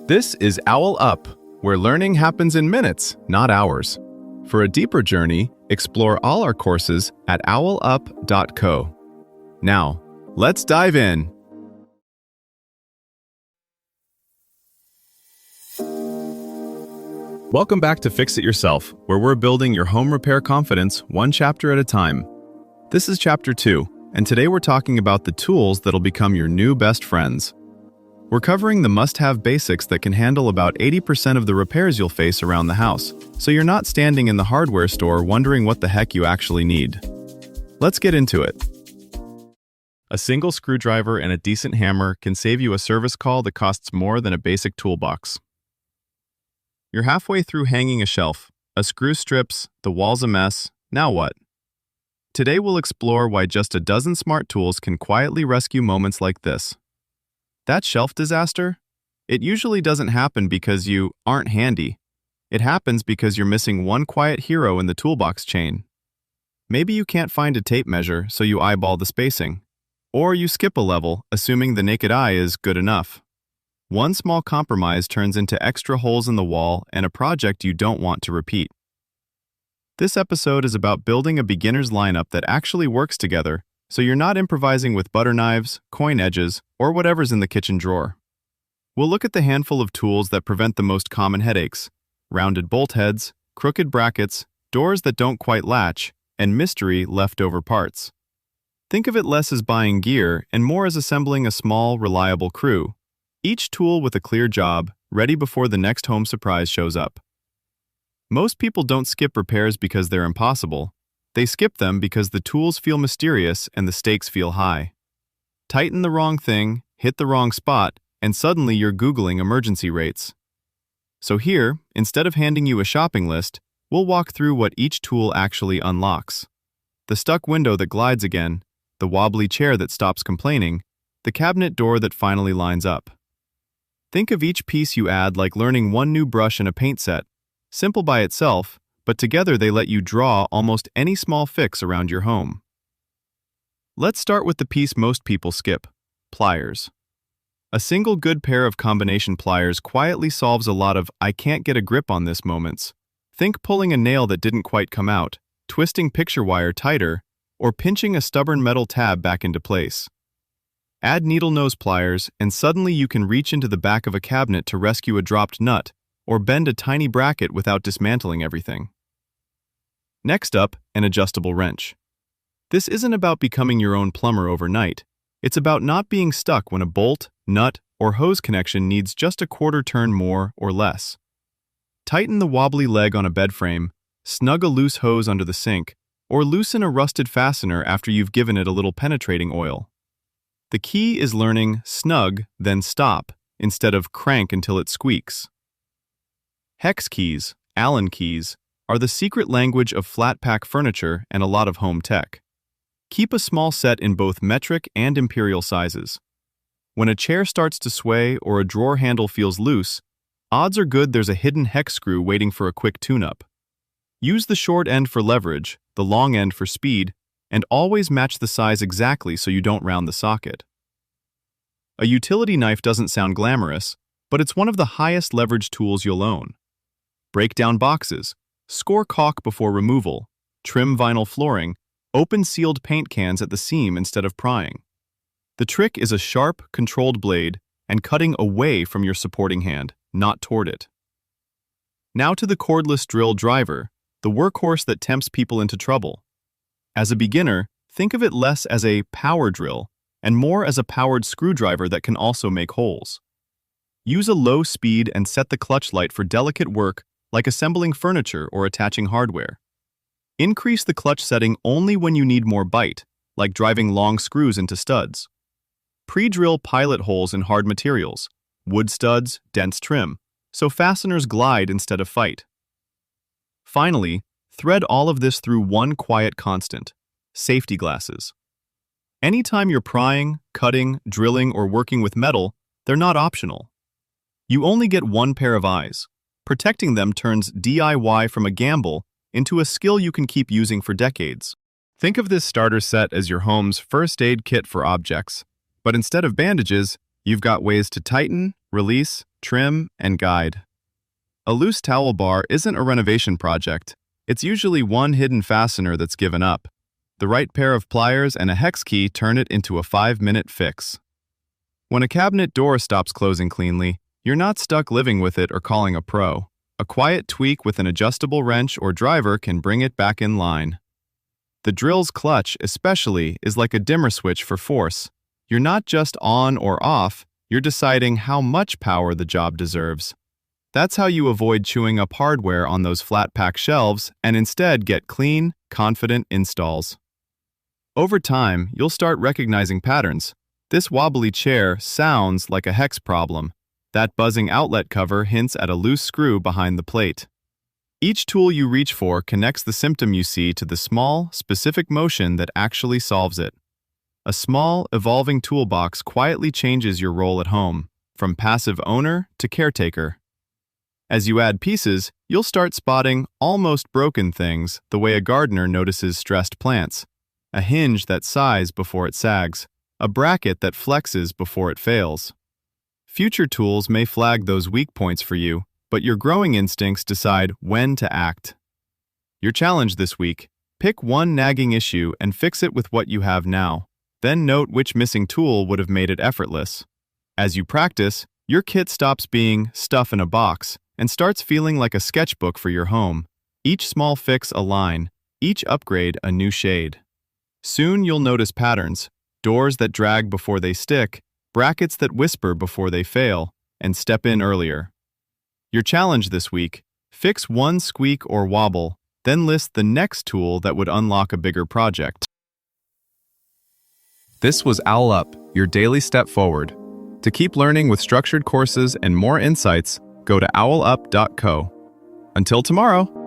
This is OwlUp, where learning happens in minutes, not hours. For a deeper journey, explore all our courses at owlup.co. Now, let's dive in. Welcome back to Fix It Yourself, where we're building your home repair confidence one chapter at a time. This is Chapter 2, and today we're talking about the tools that'll become your new best friends. We're covering the must-have basics that can handle about 80% of the repairs you'll face around the house, so you're not standing in the hardware store wondering what the heck you actually need. Let's get into it. A single screwdriver and a decent hammer can save you a service call that costs more than a basic toolbox. You're halfway through hanging a shelf, a screw strips, the wall's a mess, now what? Today we'll explore why just a dozen smart tools can quietly rescue moments like this. That shelf disaster? It usually doesn't happen because you aren't handy. It happens because you're missing one quiet hero in the toolbox chain. Maybe you can't find a tape measure, so you eyeball the spacing. Or you skip a level, assuming the naked eye is good enough. One small compromise turns into extra holes in the wall and a project you don't want to repeat. This episode is about building a beginner's lineup that actually works together, so you're not improvising with butter knives, coin edges, or whatever's in the kitchen drawer. We'll look at the handful of tools that prevent the most common headaches: rounded bolt heads, crooked brackets, doors that don't quite latch, and mystery leftover parts. Think of it less as buying gear and more as assembling a small, reliable crew. Each tool with a clear job, ready before the next home surprise shows up. Most people don't skip repairs because they're impossible. They skip them because the tools feel mysterious and the stakes feel high. Tighten the wrong thing, hit the wrong spot, and suddenly you're Googling emergency rates. So here, instead of handing you a shopping list, we'll walk through what each tool actually unlocks. The stuck window that glides again, the wobbly chair that stops complaining, the cabinet door that finally lines up. Think of each piece you add like learning one new brush in a paint set. Simple by itself, but together they let you draw almost any small fix around your home. Let's start with the piece most people skip: pliers. A single good pair of combination pliers quietly solves a lot of "I can't get a grip on this" moments. Think pulling a nail that didn't quite come out, twisting picture wire tighter, or pinching a stubborn metal tab back into place. Add needle nose pliers, and suddenly you can reach into the back of a cabinet to rescue a dropped nut, or bend a tiny bracket without dismantling everything. Next up, an adjustable wrench. This isn't about becoming your own plumber overnight. It's about not being stuck when a bolt, nut, or hose connection needs just a quarter turn more or less. Tighten the wobbly leg on a bed frame, snug a loose hose under the sink, or loosen a rusted fastener after you've given it a little penetrating oil. The key is learning snug, then stop, instead of crank until it squeaks. Hex keys, Allen keys, are the secret language of flat-pack furniture and a lot of home tech. Keep a small set in both metric and imperial sizes. When a chair starts to sway or a drawer handle feels loose, odds are good there's a hidden hex screw waiting for a quick tune-up. Use the short end for leverage, the long end for speed, and always match the size exactly so you don't round the socket. A utility knife doesn't sound glamorous, but it's one of the highest leverage tools you'll own. Break down boxes, score caulk before removal, trim vinyl flooring, open sealed paint cans at the seam instead of prying. The trick is a sharp, controlled blade and cutting away from your supporting hand, not toward it. Now to the cordless drill driver, the workhorse that tempts people into trouble. As a beginner, think of it less as a power drill and more as a powered screwdriver that can also make holes. Use a low speed and set the clutch light for delicate work like assembling furniture or attaching hardware. Increase the clutch setting only when you need more bite, like driving long screws into studs. Pre-drill pilot holes in hard materials, wood studs, dense trim, so fasteners glide instead of fight. Finally, thread all of this through one quiet constant: safety glasses. Anytime you're prying, cutting, drilling, or working with metal, they're not optional. You only get one pair of eyes. Protecting them turns DIY from a gamble into a skill you can keep using for decades. Think of this starter set as your home's first aid kit for objects, but instead of bandages, You've got ways to tighten, release, trim, and guide. A loose towel bar isn't a renovation project. It's usually one hidden fastener that's given up. The right pair of pliers and a hex key turn it into a 5-minute fix. When a cabinet door stops closing cleanly, you're not stuck living with it or calling a pro. A quiet tweak with an adjustable wrench or driver can bring it back in line. The drill's clutch, especially, is like a dimmer switch for force. You're not just on or off, you're deciding how much power the job deserves. That's how you avoid chewing up hardware on those flat-pack shelves and instead get clean, confident installs. Over time, you'll start recognizing patterns. This wobbly chair sounds like a hex problem. That buzzing outlet cover hints at a loose screw behind the plate. Each tool you reach for connects the symptom you see to the small, specific motion that actually solves it. A small, evolving toolbox quietly changes your role at home, from passive owner to caretaker. As you add pieces, you'll start spotting almost broken things the way a gardener notices stressed plants. A hinge that sighs before it sags. A bracket that flexes before it fails. Future tools may flag those weak points for you, but your growing instincts decide when to act. Your challenge this week: pick one nagging issue and fix it with what you have now. Then note which missing tool would have made it effortless. As you practice, your kit stops being stuff in a box and starts feeling like a sketchbook for your home. Each small fix a line, each upgrade a new shade. Soon you'll notice patterns: doors that drag before they stick, brackets that whisper before they fail, and step in earlier. Your challenge this week: fix one squeak or wobble, then list the next tool that would unlock a bigger project. This was OwlUp, your daily step forward. To keep learning with structured courses and more insights, go to owlup.co. Until tomorrow!